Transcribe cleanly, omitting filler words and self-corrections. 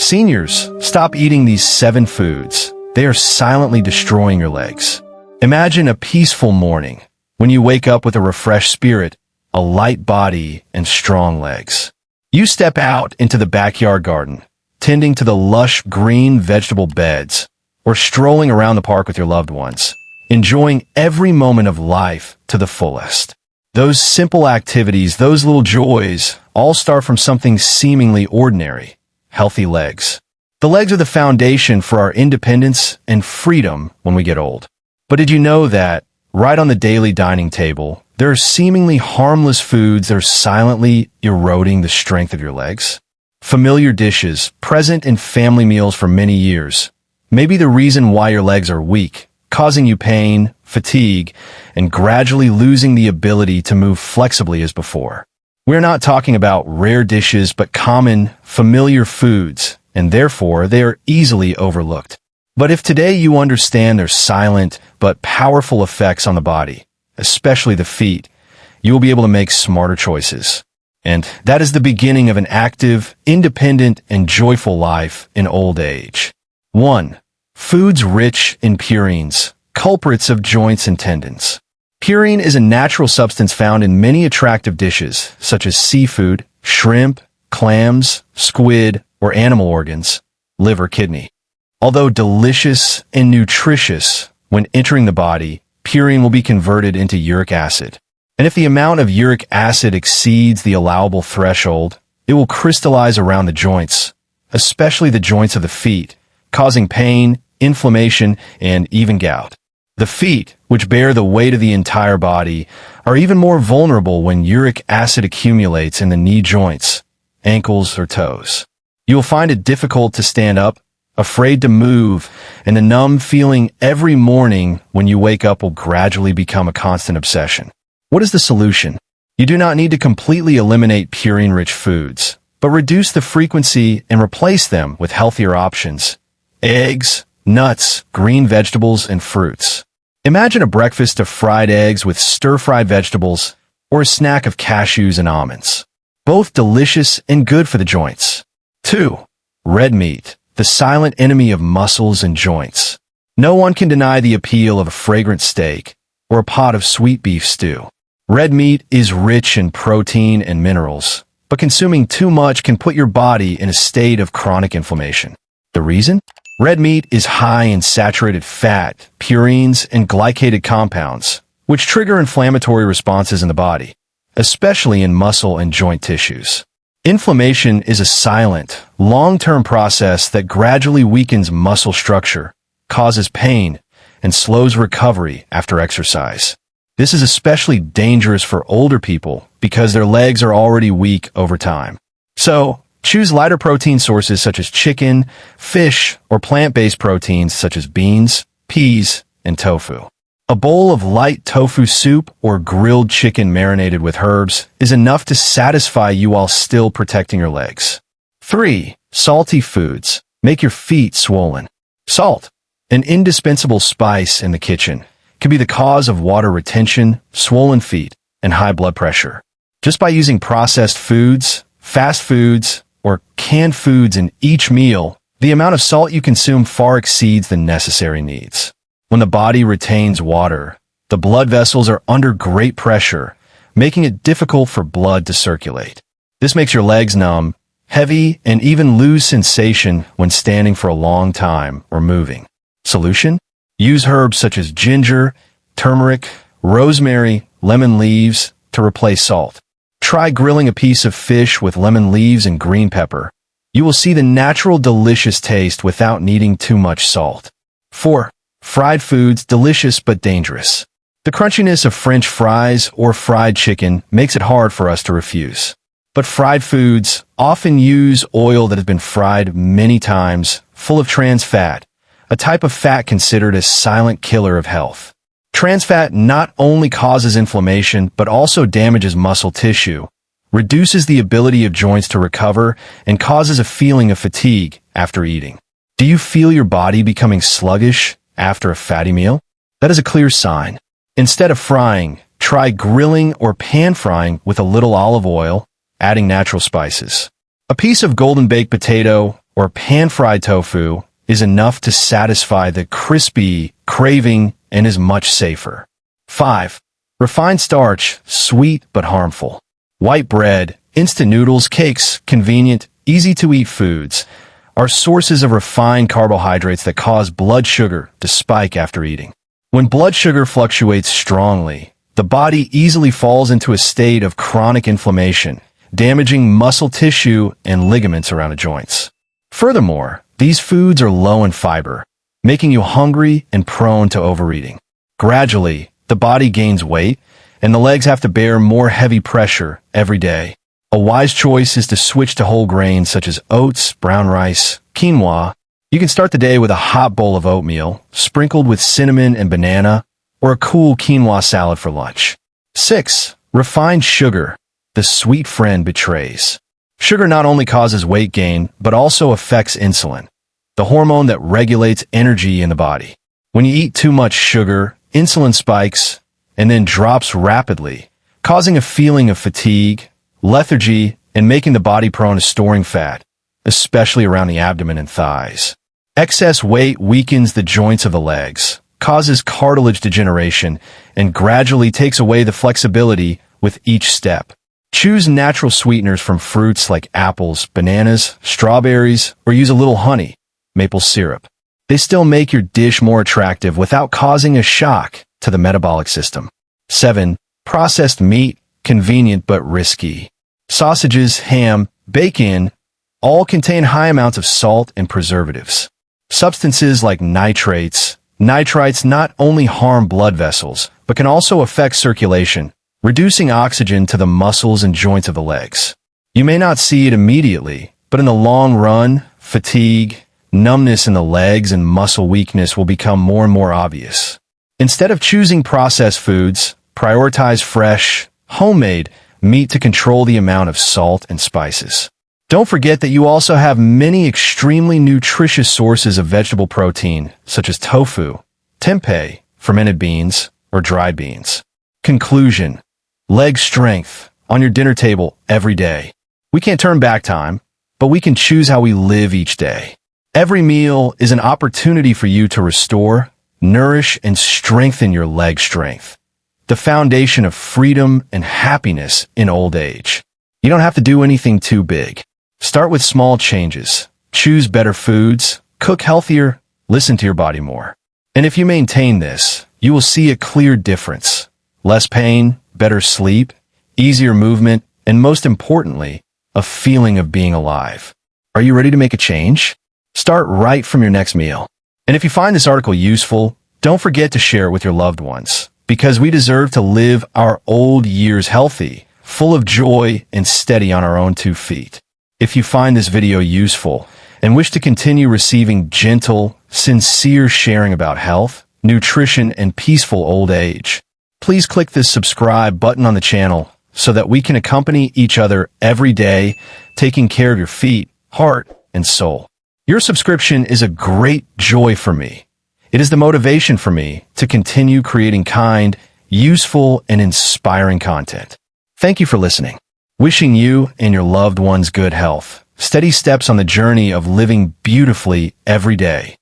Seniors, stop eating these 7 foods. They are silently destroying your legs. Imagine a peaceful morning when you wake up with a refreshed spirit, a light body, and strong legs. You step out into the backyard garden, tending to the lush green vegetable beds, or strolling around the park with your loved ones, enjoying every moment of life to the fullest. Those simple activities, those little joys, all start from something seemingly ordinary: healthy legs. The legs are the foundation for our independence and freedom when we get old. But did you know that, right on the daily dining table, there are seemingly harmless foods that are silently eroding the strength of your legs? Familiar dishes, present in family meals for many years, may be the reason why your legs are weak, causing you pain, fatigue, and gradually losing the ability to move flexibly as before. We're not talking about rare dishes, but common, familiar foods, and therefore they are easily overlooked. But if today you understand their silent but powerful effects on the body, especially the feet, you will be able to make smarter choices. And that is the beginning of an active, independent, and joyful life in old age. 1. Foods rich in purines, culprits of joints and tendons. Purine is a natural substance found in many attractive dishes, such as seafood, shrimp, clams, squid, or animal organs, liver, kidney. Although delicious and nutritious, when entering the body, purine will be converted into uric acid. And if the amount of uric acid exceeds the allowable threshold, it will crystallize around the joints, especially the joints of the feet, causing pain, inflammation, and even gout. The feet, which bear the weight of the entire body, are even more vulnerable when uric acid accumulates in the knee joints, ankles, or toes. You will find it difficult to stand up, afraid to move, and the numb feeling every morning when you wake up will gradually become a constant obsession. What is the solution? You do not need to completely eliminate purine-rich foods, but reduce the frequency and replace them with healthier options: eggs, nuts, green vegetables, and fruits. Imagine a breakfast of fried eggs with stir-fried vegetables, or a snack of cashews and almonds. Both delicious and good for the joints. 2. Red meat, the silent enemy of muscles and joints. No one can deny the appeal of a fragrant steak or a pot of sweet beef stew. Red meat is rich in protein and minerals, but consuming too much can put your body in a state of chronic inflammation. The reason? Red meat is high in saturated fat, purines, and glycated compounds, which trigger inflammatory responses in the body, especially in muscle and joint tissues. Inflammation is a silent, long-term process that gradually weakens muscle structure, causes pain, and slows recovery after exercise. This is especially dangerous for older people because their legs are already weak over time. So, choose lighter protein sources such as chicken, fish, or plant-based proteins such as beans, peas, and tofu. A bowl of light tofu soup or grilled chicken marinated with herbs is enough to satisfy you while still protecting your legs. 3. Salty foods make your feet swollen. Salt, an indispensable spice in the kitchen, can be the cause of water retention, swollen feet, and high blood pressure. Just by using processed foods, fast foods, or canned foods in each meal, the amount of salt you consume far exceeds the necessary needs. When the body retains water, the blood vessels are under great pressure, making it difficult for blood to circulate. This makes your legs numb, heavy, and even lose sensation when standing for a long time or moving. Solution? Use herbs such as ginger, turmeric, rosemary, lemon leaves to replace salt. Try grilling a piece of fish with lemon leaves and green pepper. You will see the natural delicious taste without needing too much salt. 4. Fried foods, delicious but dangerous. The crunchiness of French fries or fried chicken makes it hard for us to refuse. But fried foods often use oil that has been fried many times, full of trans fat, a type of fat considered a silent killer of health. Trans fat not only causes inflammation, but also damages muscle tissue, reduces the ability of joints to recover, and causes a feeling of fatigue after eating. Do you feel your body becoming sluggish after a fatty meal? That is a clear sign. Instead of frying, try grilling or pan frying with a little olive oil, adding natural spices. A piece of golden baked potato or pan-fried tofu is enough to satisfy the crispy craving and is much safer. 5. Refined starch, sweet but harmful. White bread, instant noodles, cakes, convenient, easy-to-eat foods are sources of refined carbohydrates that cause blood sugar to spike after eating. When blood sugar fluctuates strongly, the body easily falls into a state of chronic inflammation, damaging muscle tissue and ligaments around the joints. Furthermore, these foods are low in fiber, making you hungry and prone to overeating. Gradually, the body gains weight, and the legs have to bear more heavy pressure every day. A wise choice is to switch to whole grains such as oats, brown rice, quinoa. You can start the day with a hot bowl of oatmeal, sprinkled with cinnamon and banana, or a cool quinoa salad for lunch. 6. Refined sugar. The sweet friend betrays. Sugar not only causes weight gain, but also affects insulin, the hormone that regulates energy in the body. When you eat too much sugar, insulin spikes and then drops rapidly, causing a feeling of fatigue, lethargy, and making the body prone to storing fat, especially around the abdomen and thighs. Excess weight weakens the joints of the legs, causes cartilage degeneration, and gradually takes away the flexibility with each step. Choose natural sweeteners from fruits like apples, bananas, strawberries, or use a little honey, maple syrup. They still make your dish more attractive without causing a shock to the metabolic system. 7. Processed meat, convenient but risky. Sausages, ham, bacon, all contain high amounts of salt and preservatives. Substances like nitrates not only harm blood vessels, but can also affect circulation, reducing oxygen to the muscles and joints of the legs. You may not see it immediately, but in the long run, fatigue, numbness in the legs, and muscle weakness will become more and more obvious. Instead of choosing processed foods, prioritize fresh, homemade meat to control the amount of salt and spices. Don't forget that you also have many extremely nutritious sources of vegetable protein, such as tofu, tempeh, fermented beans, or dried beans. Conclusion. Leg strength on your dinner table every day. We can't turn back time, but we can choose how we live each day. Every meal is an opportunity for you to restore, nourish, and strengthen your leg strength, the foundation of freedom and happiness in old age. You don't have to do anything too big. Start with small changes. Choose better foods, cook healthier, listen to your body more. And if you maintain this, you will see a clear difference. Less pain, better sleep, easier movement, and most importantly, a feeling of being alive. Are you ready to make a change? Start right from your next meal. And if you find this article useful, don't forget to share it with your loved ones, because we deserve to live our old years healthy, full of joy, and steady on our own 2 feet. If you find this video useful and wish to continue receiving gentle, sincere sharing about health, nutrition, and peaceful old age, please click this subscribe button on the channel so that we can accompany each other every day, taking care of your feet, heart, and soul. Your subscription is a great joy for me. It is the motivation for me to continue creating kind, useful, and inspiring content. Thank you for listening. Wishing you and your loved ones good health, steady steps on the journey of living beautifully every day.